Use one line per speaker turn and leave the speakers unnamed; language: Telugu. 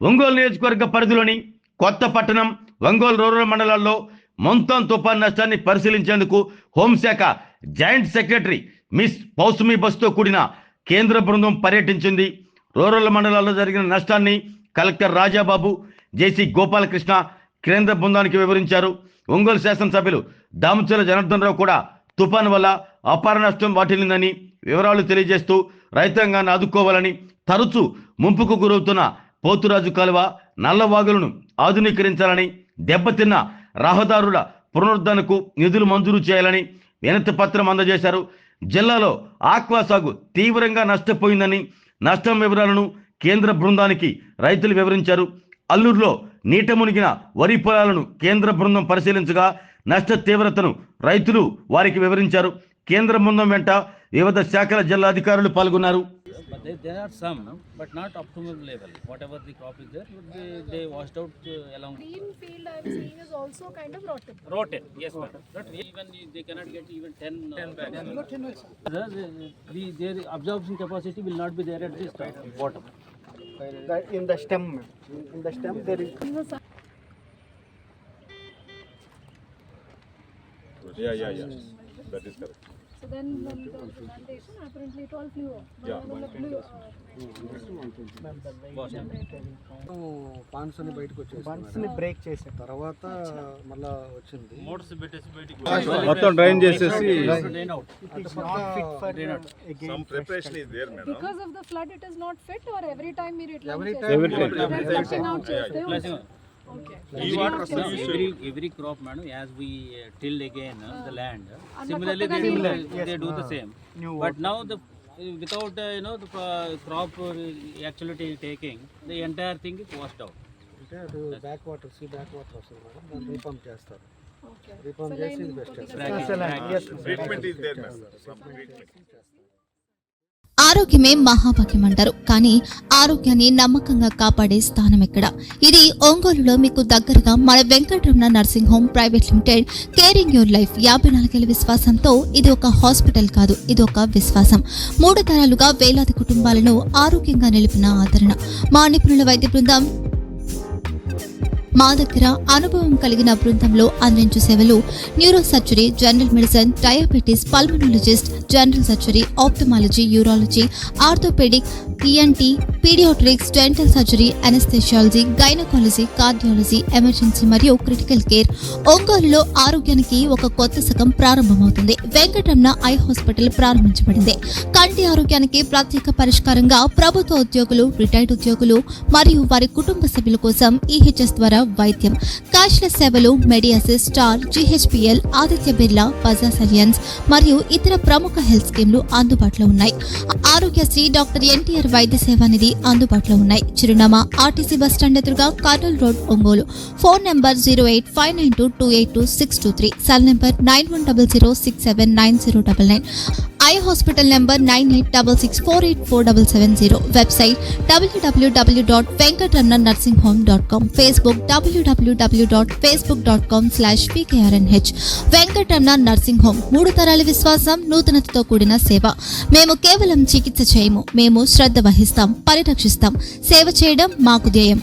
ఒంగోలు నియోజకవర్గ పరిధిలోని కొత్తపట్టణం, ఒంగోలు రూరల్ మండలాల్లో మొంతాన్ తుఫాన్ నష్టాన్ని పరిశీలించేందుకు హోంశాఖ జాయింట్ సెక్రటరీ మిస్ పౌసుమి బస్తో కూడిన కేంద్ర బృందం పర్యటించింది. రూరల్ మండలాల్లో జరిగిన నష్టాన్ని కలెక్టర్ రాజాబాబు, జేసీ గోపాలకృష్ణ కేంద్ర బృందానికి వివరించారు. ఒంగోలు శాసనసభ్యులు దామచల జనార్దన్ రావు కూడా తుఫాను వల్ల అపార నష్టం వాటిల్లిందని వివరాలు తెలియజేస్తూ రైతాంగాన్ని ఆదుకోవాలని, తరచూ ముంపుకు గురవుతున్న పోతురాజు కాలువ, నల్లవాగులను ఆధునీకరించాలని, దెబ్బతిన్న రహదారుల పునరుద్ధరణకు నిధులు మంజూరు చేయాలని వినతి పత్రం అందజేశారు. జిల్లాలో ఆక్వా సాగు తీవ్రంగా నష్టపోయిందని, నష్టం వివరాలను కేంద్ర బృందానికి రైతులు వివరించారు. అల్లూరులో నీట మునిగిన వరి పొలాలను కేంద్ర బృందం పరిశీలించగా నష్ట తీవ్రతను రైతులు వారికి వివరించారు. కేంద్ర బృందం వెంట వివిధ శాఖల జిల్లా అధికారులు పాల్గొన్నారు.
There are some, but not optimal level. Whatever the crop is there, they washed out along.
Green field I am seeing is also kind of rotten.
Rotten, yes, madam. But even they cannot get even 10 bags. Their absorption capacity will not be there at this bottom.
In the stem there is.
Yeah. That is correct.
So then when the fermentation, apparently it all flew off.
Pans ని బయటకు వచ్చేసి పాన్స్ ని బ్రేక్ చేసిన తర్వాత మళ్ళా వచ్చింది.
మోటార్స్ పెట్టేసి బయటికి
మొత్తం డ్రైన్ చేసేసి
drain out.
It is
not fit for
drain out.
again.
some preparation is there, madam.
Because of the flood it is not fit, or every time మీరు ఇట్లా
Every
flushing out చేస్తే
Flushing out.
okay.
Every crop, madam, as we tilled again the land,
Anna
similarly
kottaga
they do the same. But now the without the crop actually taking, the entire thing is washed out.
అంటే అది బ్యాక్ వాటర్ వస్తుంది మేడం, దాన్ని రీపంప్ చేస్తారు.
Okay.
రీపంప్
So
చేసి
line
ఇది best
Tracking.
Treatment is there, madam. Some treatment.
ఆరోగ్యమే మహాభాగ్యం అంటారు, కానీ ఆరోగ్యాన్ని నమ్మకంగా కాపాడే స్థానం ఎక్కడ? ఇది ఒంగోలులో మీకు దగ్గరగా మన Venkataramana nursing home private limited. Caring your life 54 ఏళ్ల విశ్వాసంతో ఇది ఒక హాస్పిటల్ కాదు, ఇది ఒక విశ్వాసం. 3 తరాలుగా వేలాది కుటుంబాలను ఆరోగ్యంగా నిలిపిన ఆదరణ. మా నిపుణుల వైద్య బృందం మా దగ్గర అనుభవం కలిగిన బృందంలో అందించే సేవలు: neuro surgery, general medicine, diabetes, pulmonologist, general surgery, ophthalmology, urology, orthopaedic, ENT, paediatrics, dental surgery, anaesthesiology, gynaecology, cardiology, emergency మరియు క్రిటికల్ కేర్. ఒంగోలులో ఆరోగ్యానికి ఒక కొత్త శకం ప్రారంభమవుతుంది. వెంకటరమణ ఐ హాస్పిటల్ ప్రారంభించబడింది. కంటి ఆరోగ్యానికి ప్రత్యేక పరిష్కారంగా ప్రభుత్వ ఉద్యోగులు, రిటైర్డ్ ఉద్యోగులు మరియు వారి కుటుంబ సభ్యుల కోసం EHS ద్వారా వైద్యం. క్యాష్లెస్ సేవలు Medi Assist, Star, GHPL, Aditya Birla, Bajaj Allianz మరియు ఇతర ప్రముఖ హెల్త్ స్కీమ్లు అందుబాటులో ఉన్నాయి. ఆరోగ్యశ్రీ, డాక్టర్ NTR వైద్య సేవా నిధి అందుబాటులో ఉన్నాయి. చిరునామా RTC బస్ స్టాండ్ ఎదురుగా, Kurnool road, Ongole. Phone number 08592282623, cell number 9100679099, eye hospital number 9866484770, website www.venkatramanarsinghome.com, Facebook www.facebook.com/VKRNH. Venkataramana nursing home, 3 తరాల విశ్వాసం, నూతనతతో కూడిన సేవ. మేము కేవలం చికిత్స చేయము, మేము శ్రద్ధ వహిస్తాం, పరిరక్షిస్తాం. సేవ చేయడం మాకు ధ్యేయం.